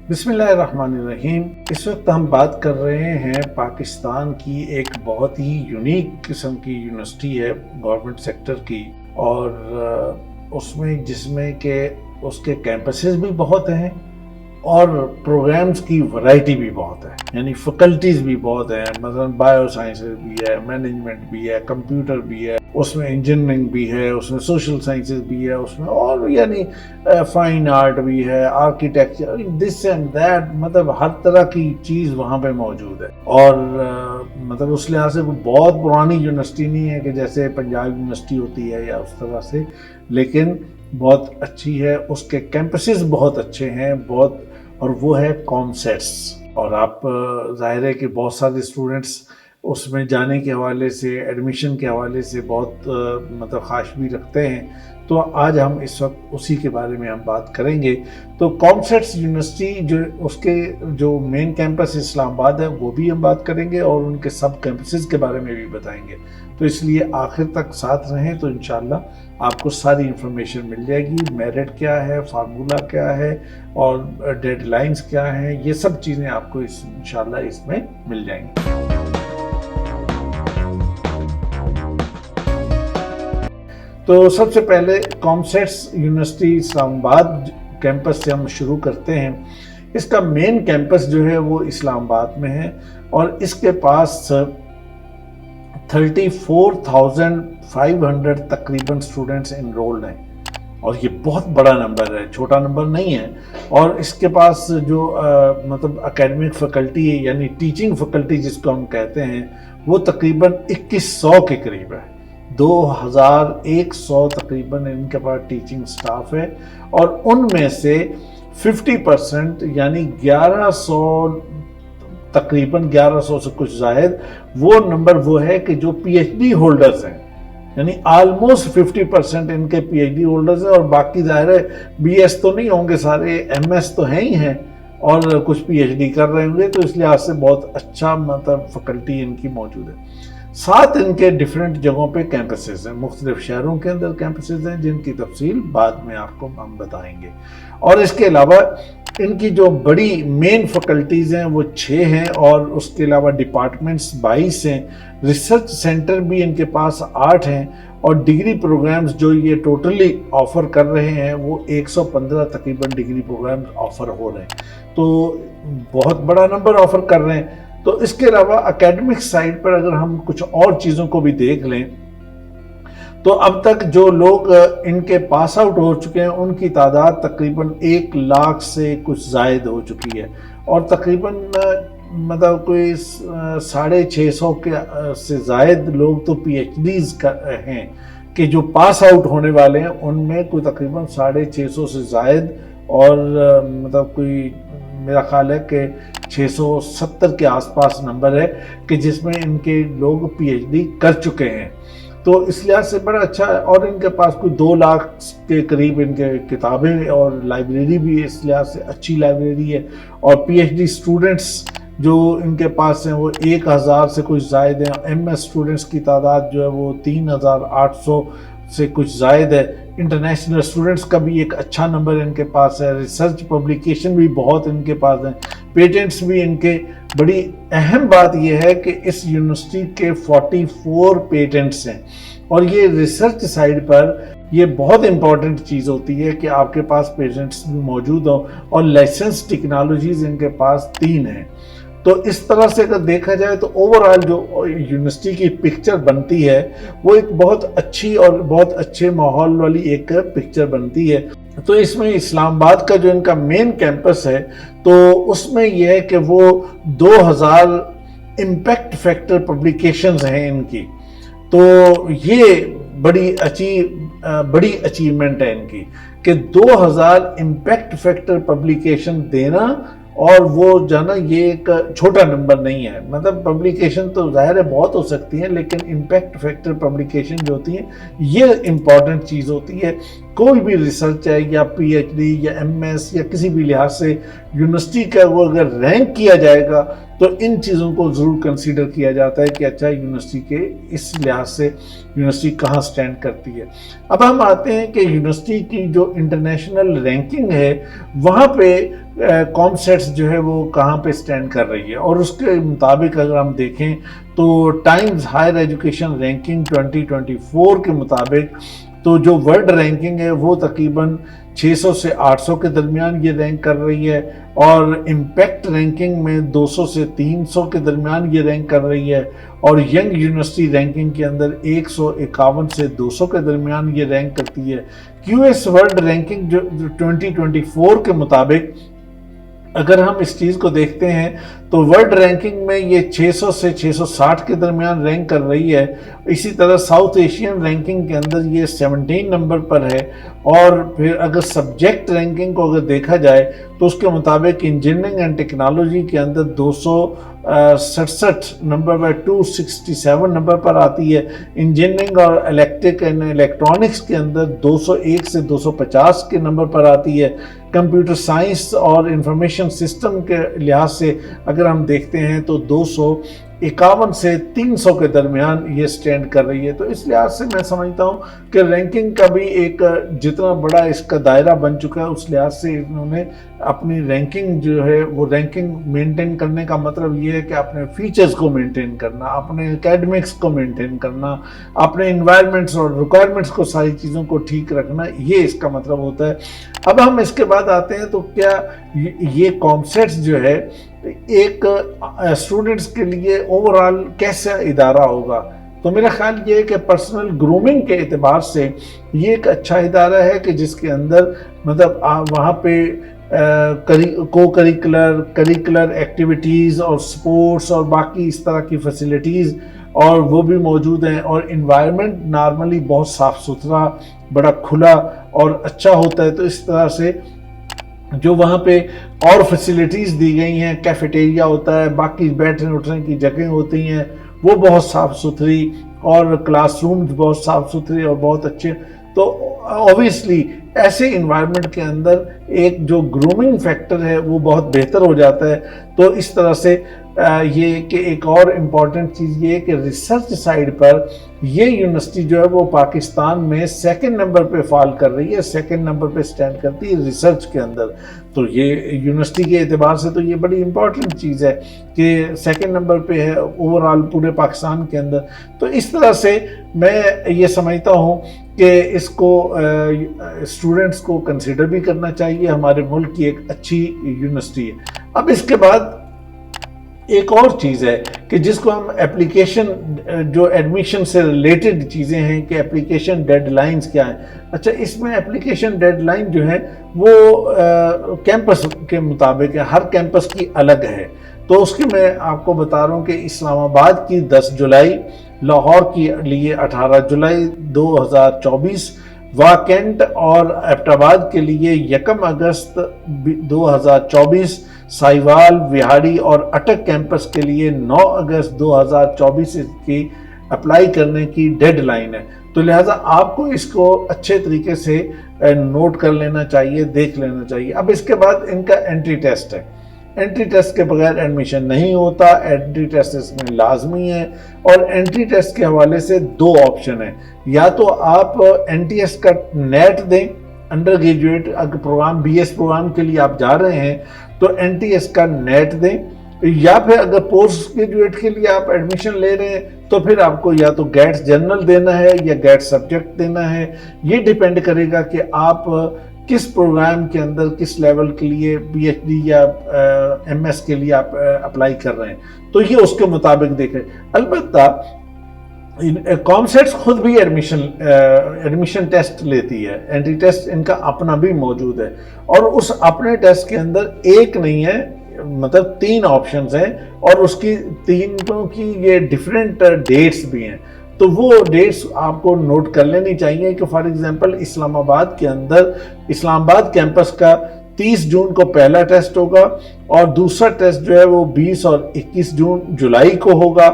بسم اللہ الرحمن الرحیم۔ اس وقت ہم بات کر رہے ہیں پاکستان کی ایک بہت ہی یونیک قسم کی یونیورسٹی ہے گورنمنٹ سیکٹر کی، اور اس میں کہ اس کے کیمپسز بھی بہت ہیں اور پروگرامز کی ورائٹی بھی بہت ہے، یعنی فیکلٹیز بھی بہت ہیں، مثلا بایو سائنسز بھی ہے، مینجمنٹ بھی ہے، کمپیوٹر بھی ہے، اس میں انجینئرنگ بھی ہے، اس میں سوشل سائنسز بھی ہے، اس میں اور یعنی فائن آرٹ بھی ہے، آرکیٹیکچر، دس اینڈ دیٹ، مطلب ہر طرح کی چیز وہاں پہ موجود ہے۔ اور مطلب اس لحاظ سے بہت پرانی یونیورسٹی نہیں ہے کہ جیسے پنجاب یونیورسٹی ہوتی ہے یا اس طرح سے، لیکن بہت اچھی ہے، اس کے کیمپسز بہت اچھے ہیں بہت، اور وہ ہے کامسیٹس۔ اور آپ ظاہر ہے کہ بہت سارے اسٹوڈنٹس اس میں جانے کے حوالے سے، ایڈمیشن کے حوالے سے بہت مطلب خواہش بھی رکھتے ہیں، تو آج ہم اس وقت اسی کے بارے میں ہم بات کریں گے۔ تو کامسیٹس یونیورسٹی جو اس کے جو مین کیمپس اسلام آباد ہے وہ بھی ہم بات کریں گے، اور ان کے سب کیمپسز کے بارے میں بھی بتائیں گے، تو اس لیے آخر تک ساتھ رہیں تو انشاءاللہ آپ کو ساری انفارمیشن مل جائے گی، میرٹ کیا ہے، فارمولا کیا ہے، اور ڈیڈ لائنز کیا ہیں، یہ سب چیزیں آپ کو انشاءاللہ اس میں مل جائیں گی۔ تو سب سے پہلے کامسیٹس یونیورسٹی اسلام آباد کیمپس سے ہم شروع کرتے ہیں۔ اس کا مین کیمپس جو ہے وہ اسلام آباد میں ہے، اور اس کے پاس 34,500 تقریباً اسٹوڈنٹس انرولڈ ہیں، اور یہ بہت بڑا نمبر ہے، چھوٹا نمبر نہیں ہے۔ اور اس کے پاس جو مطلب اکیڈمک فیکلٹی ہے، یعنی ٹیچنگ فیکلٹی جس کو ہم کہتے ہیں، وہ تقریباً 2100 کے قریب ہے، 2100 تقریباً ان کے پاس ٹیچنگ سٹاف ہے، اور ان میں سے 50% یعنی 1100 تقریباً 1100 سے کچھ زائد وہ نمبر وہ ہے کہ جو پی ایچ ڈی ہولڈرز ہیں، یعنی آلموسٹ 50% ان کے پی ایچ ڈی ہولڈرز ہیں، اور باقی ظاہر ہے بی ایس تو نہیں ہوں گے سارے، ایم ایس تو ہیں ہی ہیں، اور کچھ پی ایچ ڈی کر رہے ہوں گے، تو اس لحاظ سے بہت اچھا مطلب فیکلٹی ان کی موجود ہے۔ 7 ان کے ڈیفرنٹ جگہوں پہ کیمپسز ہیں، مختلف شہروں کے اندر کیمپسز ہیں، جن کی تفصیل بعد میں آپ کو ہم بتائیں گے۔ اور اس کے علاوہ ان کی جو بڑی مین فیکلٹیز ہیں وہ 6 ہیں، اور اس کے علاوہ ڈپارٹمنٹس 22 ہیں، ریسرچ سینٹر بھی ان کے پاس 8 ہیں، اور ڈگری پروگرامز جو یہ ٹوٹلی آفر کر رہے ہیں وہ 115 تقریباً ڈگری پروگرامز آفر ہو رہے ہیں، تو بہت بڑا نمبر آفر کر رہے ہیں۔ تو اس کے علاوہ اکیڈمک سائڈ پر اگر ہم کچھ اور چیزوں کو بھی دیکھ لیں، تو اب تک جو لوگ ان کے پاس آؤٹ ہو چکے ہیں ان کی تعداد تقریباً 1 لاکھ سے کچھ زائد ہو چکی ہے، اور تقریباً مطلب کوئی 650 کے سے زائد لوگ تو پی ایچ ڈیز ہیں کہ جو پاس آؤٹ ہونے والے ہیں، ان میں کوئی تقریباً 650 سے زائد، اور مطلب کوئی میرا خیال ہے کہ 670 کے آس پاس نمبر ہے کہ جس میں ان کے لوگ پی ایچ ڈی کر چکے ہیں، تو اس لحاظ سے بڑا اچھا ہے۔ اور ان کے پاس کوئی 2 لاکھ کے قریب ان کے کتابیں اور لائبریری بھی اس لحاظ سے اچھی لائبریری ہے، اور پی ایچ ڈی اسٹوڈنٹس جو ان کے پاس ہیں وہ 1000 سے کچھ زائد ہیں، ایم ایس اسٹوڈنٹس کی تعداد جو ہے وہ 3800 سے کچھ زائد ہے، انٹرنیشنل اسٹوڈنٹس کا بھی ایک اچھا نمبر ان کے پاس ہے، ریسرچ پبلیکیشن بھی بہت ان کے پاس ہیں، پیٹنٹس بھی ان کے۔ بڑی اہم بات یہ ہے کہ اس یونیورسٹی کے 44 پیٹنٹس ہیں، اور یہ ریسرچ سائڈ پر یہ بہت امپورٹنٹ چیز ہوتی ہے کہ آپ کے پاس پیٹنٹس بھی موجود ہوں، اور لائسنس ٹیکنالوجیز ان کے پاس 3 ہیں۔ تو اس طرح سے اگر دیکھا جائے تو اوورآل جو یونیورسٹی کی پکچر بنتی ہے وہ ایک بہت اچھی اور بہت اچھے ماحول والی ایک پکچر بنتی ہے۔ تو اس میں اسلام آباد کا جو ان کا مین کیمپس ہے، تو اس میں یہ ہے کہ وہ 2000 امپیکٹ فیکٹر پبلیکیشنز ہیں ان کی، تو یہ بڑی اچیومنٹ ہے ان کی کہ 2000 امپیکٹ فیکٹر پبلیکیشن دینا، اور وہ جانا یہ ایک چھوٹا نمبر نہیں ہے، مطلب پبلیکیشن تو ظاہر ہے بہت ہو سکتی ہیں، لیکن امپیکٹ فیکٹر پبلیکیشن جو ہوتی ہیں یہ امپورٹنٹ چیز ہوتی ہے کوئی بھی ریسرچ ہے یا پی ایچ ڈی یا ایم ایس یا کسی بھی لحاظ سے یونیورسٹی کا وہ اگر رینک کیا جائے گا تو ان چیزوں کو ضرور کنسیڈر کیا جاتا ہے کہ اچھا یونیورسٹی کے اس لحاظ سے یونیورسٹی کہاں سٹینڈ کرتی ہے۔ اب ہم آتے ہیں کہ یونیورسٹی کی جو انٹرنیشنل رینکنگ ہے وہاں پہ کام سیٹس جو ہے وہ کہاں پہ سٹینڈ کر رہی ہے، اور اس کے مطابق اگر ہم دیکھیں تو ٹائمز ہائر ایجوکیشن رینکنگ 2024 کے مطابق تو جو ورلڈ رینکنگ ہے وہ تقریباً 600 سے 800 کے درمیان یہ رینک کر رہی ہے، اور امپیکٹ رینکنگ میں 200 سے 300 کے درمیان یہ رینک کر رہی ہے، اور ینگ یونیورسٹی رینکنگ کے اندر 151 سے 200 کے درمیان یہ رینک کرتی ہے۔ کیو ایس ورلڈ رینکنگ جو 2024 کے مطابق اگر ہم اس چیز کو دیکھتے ہیں تو ورلڈ رینکنگ میں یہ 600 سے 660 کے درمیان رینک کر رہی ہے۔ اسی طرح ساؤتھ ایشین رینکنگ کے اندر یہ 17 نمبر پر ہے، اور پھر اگر سبجیکٹ رینکنگ کو اگر دیکھا جائے تو اس کے مطابق انجینئرنگ اینڈ ٹیکنالوجی کے اندر 267 نمبر پر 267 نمبر پر آتی ہے، انجینئرنگ اور الیکٹرک اینڈ الیکٹرانکس کے اندر 201 سے 250 کے نمبر پر آتی ہے، کمپیوٹر سائنس اور انفارمیشن سسٹم کے لحاظ سے اگر ہم دیکھتے ہیں تو 251 سے 300 کے درمیان یہ سٹینڈ کر رہی ہے۔ تو اس لحاظ سے میں سمجھتا ہوں کہ رینکنگ کا بھی ایک جتنا بڑا اس کا دائرہ بن چکا ہے اس لحاظ سے انہوں نے اپنی رینکنگ جو ہے وہ رینکنگ مینٹین کرنے کا مطلب یہ ہے کہ اپنے فیچرز کو مینٹین کرنا، اپنے اکیڈمکس کو مینٹین کرنا، اپنے انوائرمنٹس اور ریکوائرمنٹس کو، ساری چیزوں کو ٹھیک رکھنا، یہ اس کا مطلب ہوتا ہے۔ اب ہم اس کے بعد آتے ہیں تو کیا یہ کانسیپٹس جو ہے ایک اسٹوڈنٹس کے لیے اوورال کیسا ادارہ ہوگا؟ تو میرا خیال یہ ہے کہ پرسنل گرومنگ کے اعتبار سے یہ ایک اچھا ادارہ ہے کہ جس کے اندر مطلب وہاں پہ کریکولر ایکٹیویٹیز اور سپورٹس اور باقی اس طرح کی فیسلٹیز اور وہ بھی موجود ہیں، اور انوائرمنٹ نارملی بہت صاف ستھرا، بڑا کھلا اور اچھا ہوتا ہے۔ تو اس طرح سے جو وہاں پہ اور فیسلٹیز دی گئی ہیں، کیفیٹیریا ہوتا ہے، باقی بیٹھنے اٹھنے کی جگہیں ہوتی ہیں وہ بہت صاف ستھری، اور کلاس رومز بہت صاف ستھری اور بہت اچھے، تو اوبویسلی ایسے انوائرمنٹ کے اندر ایک جو گرومنگ فیکٹر ہے وہ بہت بہتر ہو جاتا ہے۔ تو اس طرح سے یہ کہ ایک اور امپورٹنٹ چیز یہ ہے کہ ریسرچ سائیڈ پر یہ یونیورسٹی جو ہے وہ پاکستان میں 2nd نمبر پہ فال کر رہی ہے، 2nd نمبر پہ سٹینڈ کرتی ہے ریسرچ کے اندر۔ تو یہ یونیورسٹی کے اعتبار سے تو یہ بڑی امپورٹنٹ چیز ہے کہ 2nd نمبر پہ ہے اوورال پورے پاکستان کے اندر۔ تو اس طرح سے میں یہ سمجھتا ہوں کہ اس کو اسٹوڈنٹس کو کنسیڈر بھی کرنا چاہیے، ہمارے ملک کی ایک اچھی یونیورسٹی ہے۔ اب اس کے بعد ایک اور چیز ہے کہ جس کو ہم اپلیکیشن، جو ایڈمیشن سے ریلیٹڈ چیزیں ہیں کہ اپلیکیشن ڈیڈ لائنز کیا ہیں۔ اچھا، اس میں اپلیکیشن ڈیڈ لائن جو ہے وہ کیمپس کے مطابق ہے، ہر کیمپس کی الگ ہے۔ تو اس کی میں آپ کو بتا رہا ہوں کہ اسلام آباد کی 10 جولائی، لاہور کے لیے 18 جولائی 2024 واکینٹ، اور ایبٹ آباد کے لیے 1 اگست 2024، سائیوال، وہاڑی اور اٹک کیمپس کے لیے 9 اگست 2024 کی اپلائی کرنے کی ڈیڈ لائن ہے۔ تو لہٰذا آپ کو اس کو اچھے طریقے سے نوٹ کر لینا چاہیے، دیکھ لینا چاہیے۔ اب اس کے بعد ان کا انٹری ٹیسٹ ہے۔ انٹری ٹیسٹ کے بغیر ایڈمیشن نہیں ہوتا، انٹری ٹیسٹ اس میں لازمی ہے، اور انٹری ٹیسٹ کے حوالے سے 2 آپشن ہیں، یا تو آپ این ٹی ایس کا نیٹ دیں، انڈر گریجویٹ اگر پروگرام بی ایس پروگرام کے لیے آپ جا رہے ہیں تو این ٹی ایس کا نیٹ دیں، یا پھر اگر پوسٹ گریجویٹ کے لیے آپ ایڈمیشن لے رہے ہیں تو پھر آپ کو یا تو گیٹس جنرل دینا ہے یا گیٹ سبجیکٹ دینا ہے۔ یہ ڈیپینڈ کرے گا کہ آپ کس پروگرام کے اندر کس لیول کے لیے پی ایچ ڈی یا ایم ایس کے لیے آپ اپلائی کر رہے ہیں، تو یہ اس کے مطابق دیکھیں۔ البتہ کامسیٹس خود بھی ایڈمیشن ٹیسٹ لیتی ہے، انٹری ٹیسٹ ان کا اپنا بھی موجود ہے، اور اس اپنے ٹیسٹ کے اندر ایک نہیں ہے، مطلب 3 آپشنز ہیں، اور اس کی 3 کی یہ ڈیفرنٹ ڈیٹس بھی ہیں۔ تو وہ ڈیٹس آپ کو نوٹ کر لینی چاہیے کہ فار ایگزامپل اسلام آباد کے اندر اسلام آباد کیمپس کا 30 جون کو پہلا ٹیسٹ ہوگا، اور دوسرا ٹیسٹ جو ہے وہ 20 اور 21 جولائی کو ہوگا۔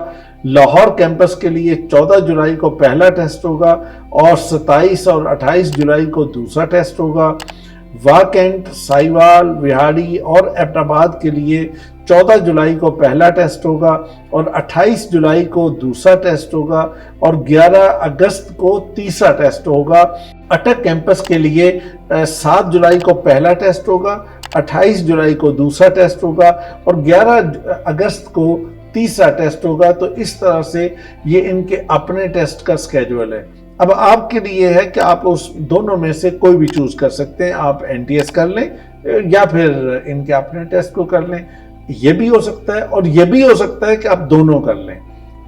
لاہور کیمپس کے لیے 14 جولائی کو پہلا ٹیسٹ ہوگا اور 27 اور 28 جولائی کو دوسرا ٹیسٹ ہوگا۔ واکنٹ، سائیوال، وہاڑی اور ایبٹ آباد کے لیے 14 جولائی کو پہلا ٹیسٹ ہوگا اور 28 جولائی کو دوسرا ٹیسٹ ہوگا اور 11 اگست کو تیسرا ٹیسٹ ہوگا۔ اٹک کیمپس کے لیے 7 جولائی کو پہلا ٹیسٹ ہوگا، 28 جولائی کو دوسرا ٹیسٹ ہوگا اور 11 اگست کو تیسرا ٹیسٹ ہوگا۔ تو اس طرح سے یہ ان کے اپنے ٹیسٹ کا سکیجول ہے۔ اب آپ کے لیے ہے کہ آپ اس دونوں میں سے کوئی بھی چوز کر سکتے ہیں، آپ این ٹی ایس کر لیں یا پھر ان کے اپنے ٹیسٹ کو کر لیں۔ یہ بھی ہو سکتا ہے اور یہ بھی ہو سکتا ہے کہ آپ دونوں کر لیں،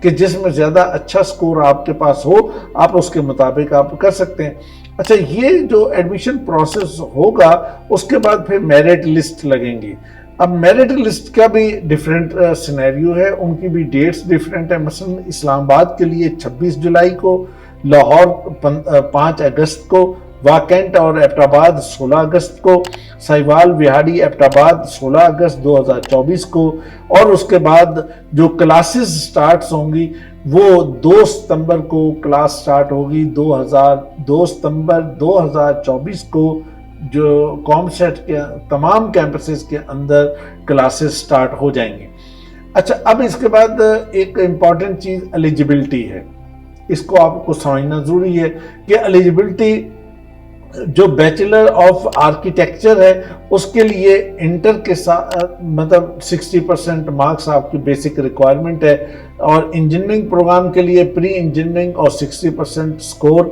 کہ جس میں زیادہ اچھا سکور آپ کے پاس ہو آپ اس کے مطابق آپ کر سکتے ہیں۔ اچھا، یہ جو ایڈمیشن پروسیس ہوگا اس کے بعد پھر میرٹ لسٹ لگیں گی۔ اب میرٹ لسٹ کا بھی ڈیفرنٹ سینیریو ہے، ان کی بھی ڈیٹس ڈیفرنٹ ہیں۔ مثلا اسلام آباد کے لیے 26 جولائی کو، لاہور 5 اگست کو، واکنٹ اور ایبٹ آباد 16 اگست کو، سائیوال، وہاڑی، ایبٹ آباد 16 اگست 2024 کو، اور اس کے بعد جو کلاسز سٹارٹس ہوں گی وہ 2 ستمبر کو کلاس سٹارٹ ہوگی۔ 2 ستمبر 2024 کو جو کام سیٹ کے تمام کیمپسز کے اندر کلاسز سٹارٹ ہو جائیں گے۔ اچھا، اب اس کے بعد ایک امپورٹنٹ چیز ایلیجیبلٹی ہے۔ اس کو آپ کو سمجھنا ضروری ہے کہ ایلیجیبلٹی جو بیچلر آف آرکیٹیکچر ہے اس کے لیے انٹر کے ساتھ مطلب 60% مارکس آپ کی بیسک ریکوائرمنٹ ہے، اور انجینئرنگ پروگرام کے لیے پری انجینئرنگ اور 60% سکور،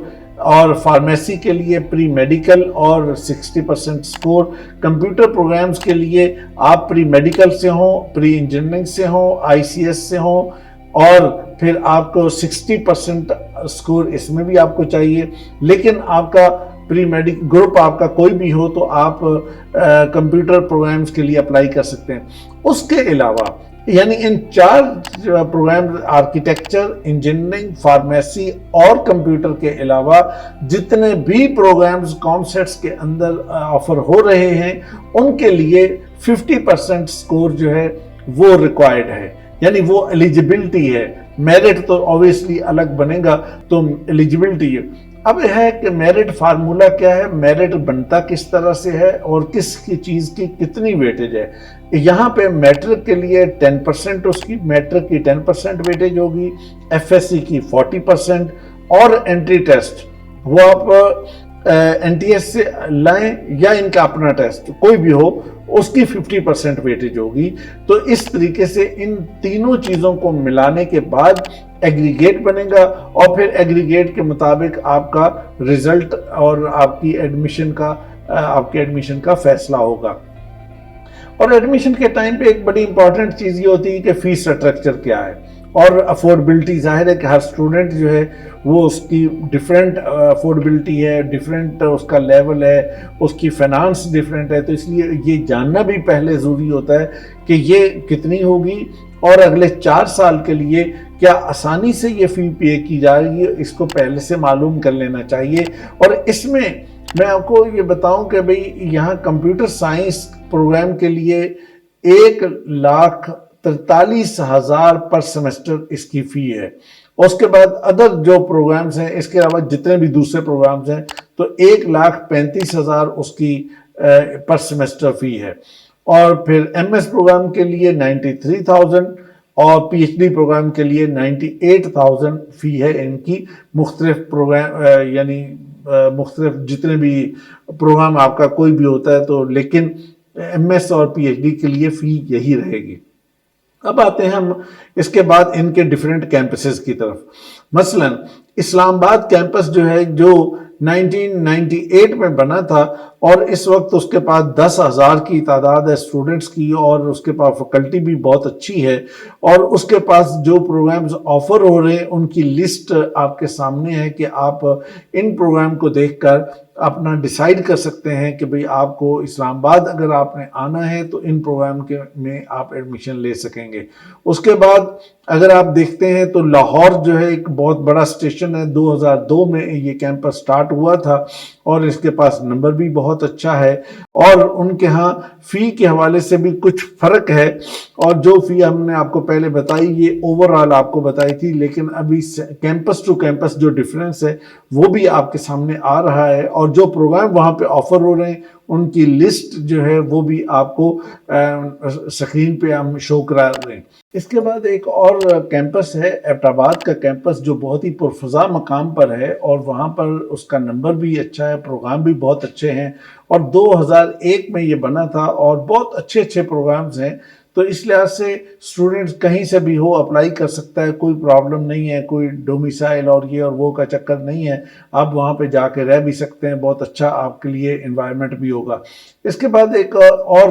اور فارمیسی کے لیے پری میڈیکل اور 60% سکور، کمپیوٹر پروگرامز کے لیے آپ پری میڈیکل سے ہوں، پری انجینئرنگ سے ہوں، آئی سی ایس سے ہوں، اور پھر آپ کو 60% سکور اس میں بھی آپ کو چاہیے۔ لیکن آپ کا پری میڈیکل گروپ آپ کا کوئی بھی ہو تو آپ کمپیوٹر پروگرامز کے لیے اپلائی کر سکتے ہیں۔ اس کے علاوہ یعنی ان 4 پروگرام آرکیٹیکچر، انجینئرنگ، فارمیسی اور کمپیوٹر کے علاوہ جتنے بھی پروگرامز کام سیٹس کے اندر آفر ہو رہے ہیں ان کے لیے 50% سکور جو ہے وہ ریکوائرڈ ہے، یعنی وہ ایلیجیبلٹی ہے۔ میرٹ تو اوبیسلی الگ بنے گا، تو ایلیجیبلٹی ہے۔ اب یہ ہے کہ میرٹ فارمولا کیا ہے، میرٹ بنتا کس طرح سے ہے اور کس کی چیز کی کتنی ویٹیج ہے۔ یہاں پہ میٹرک کے لیے 10% اس کی میٹرک کی 10% ویٹیج ہوگی، ایف ایس سی کی 40%، اور انٹری ٹیسٹ وہ آپ این ٹی ایس سے لائیں یا ان کا اپنا ٹیسٹ کوئی بھی ہو اس کی 50% ویٹیج ہوگی۔ تو اس طریقے سے ان تینوں چیزوں کو ملانے کے بعد ایگریگیٹ بنے گا، اور پھر ایگریگیٹ کے مطابق آپ کا رزلٹ اور آپ کی ایڈمیشن کا فیصلہ ہوگا۔ اور ایڈمیشن کے ٹائم پہ ایک بڑی امپورٹنٹ چیز یہ ہوتی ہے کہ فیس اسٹرکچر کیا ہے اور افورڈبلٹی۔ ظاہر ہے کہ ہر اسٹوڈنٹ جو ہے وہ اس کی ڈیفرنٹ افورڈبلٹی ہے، ڈیفرنٹ اس کا لیول ہے، اس کی فائنانس ڈیفرنٹ ہے، تو اس لیے یہ جاننا بھی پہلے ضروری ہوتا ہے کہ یہ کتنی ہوگی اور اگلے 4 سال کے لیے کیا آسانی سے یہ فی پے کی جائے گی، اس کو پہلے سے معلوم کر لینا چاہیے۔ اور اس میں آپ کو یہ بتاؤں کہ بھئی یہاں کمپیوٹر سائنس پروگرام کے لیے 1,43,000 پر سیمسٹر اس کی فی ہے۔ اس کے بعد ادر جو پروگرامز ہیں اس کے علاوہ جتنے بھی دوسرے پروگرامز ہیں تو 1,35,000 اس کی پر سیمسٹر فی ہے۔ اور پھر ایم ایس پروگرام کے لیے 93,000 اور پی ایچ ڈی پروگرام کے لیے 98,000 فی ہے ان کی۔ مختلف پروگرام یعنی مختلف جتنے بھی پروگرام آپ کا کوئی بھی ہوتا ہے تو، لیکن ایم ایس اور پی ایچ ڈی کے لیے فی یہی رہے گی۔ اب آتے ہیں ہم اس کے بعد ان کے ڈیفرنٹ کیمپسز کی طرف۔ مثلا اسلام آباد کیمپس جو ہے جو 1998 میں بنا تھا اور اس وقت اس کے پاس 10,000 کی تعداد ہے اسٹوڈنٹس کی، اور اس کے پاس فیکلٹی بھی بہت اچھی ہے، اور اس کے پاس جو پروگرامز آفر ہو رہے ہیں ان کی لسٹ آپ کے سامنے ہے کہ آپ ان پروگرام کو دیکھ کر اپنا ڈیسائیڈ کر سکتے ہیں کہ بھئی آپ کو اسلام آباد اگر آپ نے آنا ہے تو ان پروگرام میں آپ ایڈمیشن لے سکیں گے۔ اس کے بعد اگر آپ دیکھتے ہیں تو لاہور جو ہے ایک بہت بڑا اسٹیشن ہے، 2002 میں یہ کیمپس سٹارٹ ہوا تھا اور اس کے پاس نمبر بھی بہت اچھا ہے، اور ان کے ہاں فی کے حوالے سے بھی کچھ فرق ہے۔ اور جو فی ہم نے آپ کو پہلے بتائی یہ اوورآل آپ کو بتائی تھی، لیکن ابھی کیمپس ٹو کیمپس جو ڈفرینس ہے وہ بھی آپ کے سامنے آ رہا ہے، اور جو پروگرام وہاں پہ آفر ہو رہے ہیں ان کی لسٹ جو ہے وہ بھی آپ کو سکرین پہ ہم شو کرا رہے ہیں۔ اس کے بعد ایک اور کیمپس ہے ایبٹ آباد کا کیمپس، جو بہت ہی پرفضا مقام پر ہے، اور وہاں پر اس کا نمبر بھی اچھا ہے، پروگرام بھی بہت اچھے ہیں، اور 2001 میں یہ بنا تھا، اور بہت اچھے اچھے پروگرامز ہیں۔ تو اس لحاظ سے اسٹوڈنٹس کہیں سے بھی ہو اپلائی کر سکتا ہے، کوئی پرابلم نہیں ہے، کوئی ڈومیسائل اور یہ اور وہ کا چکر نہیں ہے، آپ وہاں پہ جا کے رہ بھی سکتے ہیں، بہت اچھا آپ کے لیے انوائرمنٹ بھی ہوگا۔ اس کے بعد ایک اور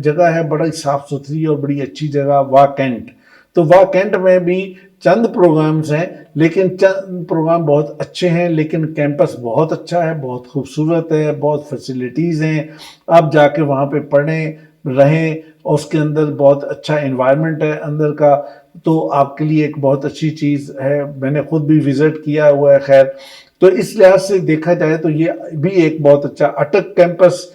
جگہ ہے بڑی صاف ستھری اور بڑی اچھی جگہ، واہ کینٹ۔ تو واہ کینٹ میں بھی چند پروگرامز ہیں، لیکن چند پروگرام بہت اچھے ہیں، لیکن کیمپس بہت اچھا ہے، بہت خوبصورت ہے، بہت فیسلٹیز ہیں، آپ جا کے وہاں پہ پڑھیں رہیں، اور اس کے اندر بہت اچھا انوائرمنٹ ہے اندر کا، تو آپ کے لیے ایک بہت اچھی چیز ہے، میں نے خود بھی وزٹ کیا ہوا ہے۔ خیر، تو اس لحاظ سے دیکھا جائے تو یہ بھی ایک بہت اچھا اٹک کیمپس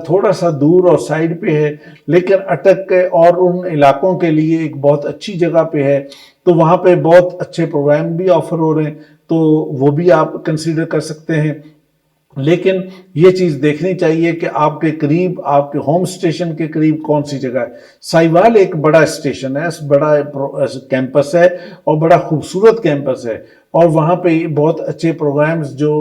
تھوڑا سا دور اور سائڈ پہ ہے، لیکن اٹک کے اور ان علاقوں کے لیے ایک بہت اچھی جگہ پہ ہے، تو وہاں پہ بہت اچھے پروگرام بھی آفر ہو رہے ہیں، تو وہ بھی آپ کنسیڈر کر سکتے ہیں۔ لیکن یہ چیز دیکھنی چاہیے کہ آپ کے قریب، آپ کے ہوم اسٹیشن کے قریب کون سی جگہ ہے۔ سائیوال ایک بڑا اسٹیشن ہے، بڑا کیمپس ہے، اور بڑا خوبصورت کیمپس ہے، اور وہاں پہ بہت اچھے پروگرامز جو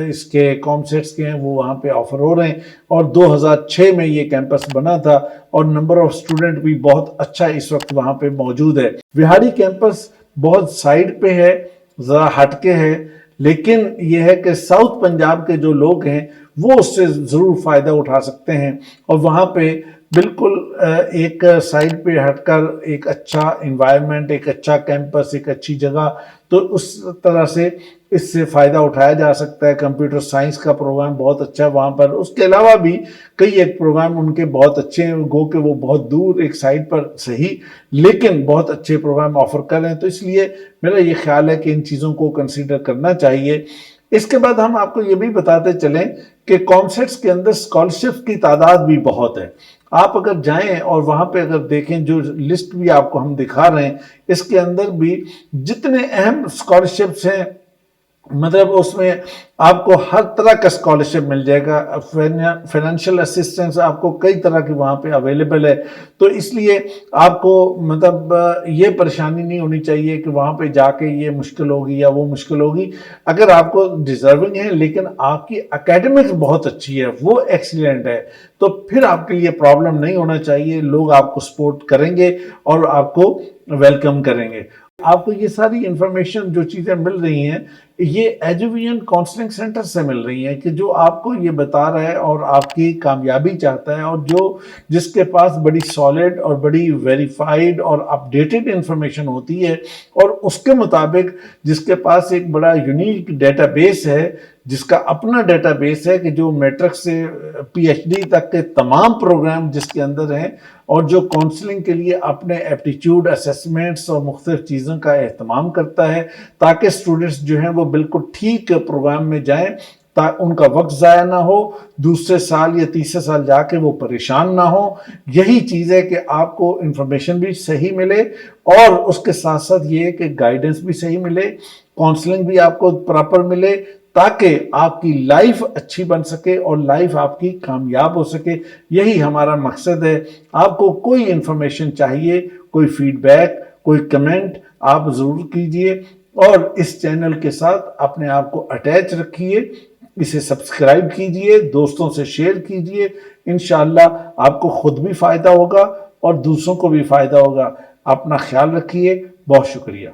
اس کے کامسیٹس کے ہیں وہ وہاں پہ آفر ہو رہے ہیں، اور 2006 میں یہ کیمپس بنا تھا، اور نمبر آف اسٹوڈنٹ بھی بہت اچھا اس وقت وہاں پہ موجود ہے۔ وہاڑی کیمپس بہت سائڈ پہ ہے، ذرا ہٹ کے ہے، لیکن یہ ہے کہ ساؤتھ پنجاب کے جو لوگ ہیں وہ اس سے ضرور فائدہ اٹھا سکتے ہیں، اور وہاں پہ بالکل ایک سائڈ پہ ہٹ کر ایک اچھا انوائرمنٹ، ایک اچھا کیمپس، ایک اچھی جگہ، تو اس طرح سے اس سے فائدہ اٹھایا جا سکتا ہے۔ کمپیوٹر سائنس کا پروگرام بہت اچھا ہے وہاں پر، اس کے علاوہ بھی کئی ایک پروگرام ان کے بہت اچھے ہیں، گو کہ وہ بہت دور ایک سائٹ پر صحیح، لیکن بہت اچھے پروگرام آفر کر رہے ہیں، تو اس لیے میرا یہ خیال ہے کہ ان چیزوں کو کنسیڈر کرنا چاہیے۔ اس کے بعد ہم آپ کو یہ بھی بتاتے چلیں کہ کامسیٹس کے اندر اسکالرشپ کی تعداد بھی بہت ہے۔ آپ اگر جائیں اور وہاں پہ اگر دیکھیں، جو لسٹ بھی آپ کو ہم دکھا رہے ہیں، اس کے اندر بھی جتنے اہم اسکالرشپس ہیں، مطلب اس میں آپ کو ہر طرح کا اسکالرشپ مل جائے گا، فائنینشیل اسسٹنس آپ کو کئی طرح کی وہاں پہ اویلیبل ہے، تو اس لیے آپ کو مطلب یہ پریشانی نہیں ہونی چاہیے کہ وہاں پہ جا کے یہ مشکل ہوگی یا وہ مشکل ہوگی۔ اگر آپ کو ڈیزرونگ ہے لیکن آپ کی اکیڈمکس بہت اچھی ہے، وہ ایکسیلنٹ ہے، تو پھر آپ کے لیے پرابلم نہیں ہونا چاہیے، لوگ آپ کو سپورٹ کریں گے اور آپ کو ویلکم کریں گے۔ آپ کو یہ ساری انفارمیشن جو چیزیں مل رہی ہیں یہ ایجوویژن کاؤنسلنگ سینٹر سے مل رہی ہیں، کہ جو آپ کو یہ بتا رہا ہے اور آپ کی کامیابی چاہتا ہے، اور جس کے پاس بڑی سالڈ اور بڑی ویریفائڈ اور اپڈیٹڈ انفارمیشن ہوتی ہے، اور اس کے مطابق جس کے پاس ایک بڑا یونیک ڈیٹا بیس ہے، جس کا اپنا ڈیٹا بیس ہے، کہ جو میٹرک سے پی ایچ ڈی تک کے تمام پروگرام جس کے اندر ہیں، اور جو کاؤنسلنگ کے لیے اپنے ایپٹیچیوڈ اسیسمنٹس اور مختلف چیزوں کا اہتمام کرتا ہے، تاکہ اسٹوڈنٹس جو ہیں وہ بالکل ٹھیک پروگرام میں جائیں، تاکہ ان کا وقت ضائع نہ ہو، دوسرے سال یا تیسرے سال جا کے وہ پریشان نہ ہو۔ یہی چیز ہے کہ آپ کو انفارمیشن بھی صحیح ملے، اور اس کے ساتھ ساتھ یہ کہ گائیڈنس بھی صحیح ملے، کاؤنسلنگ بھی آپ کو پراپر ملے، تاکہ آپ کی لائف اچھی بن سکے اور لائف آپ کی کامیاب ہو سکے۔ یہی ہمارا مقصد ہے۔ آپ کو کوئی انفارمیشن چاہیے، کوئی فیڈ بیک، کوئی کمنٹ، آپ ضرور کیجئے، اور اس چینل کے ساتھ اپنے آپ کو اٹیچ رکھیے، اسے سبسکرائب کیجئے، دوستوں سے شیئر کیجئے، انشاءاللہ آپ کو خود بھی فائدہ ہوگا اور دوسروں کو بھی فائدہ ہوگا۔ اپنا خیال رکھیے، بہت شکریہ۔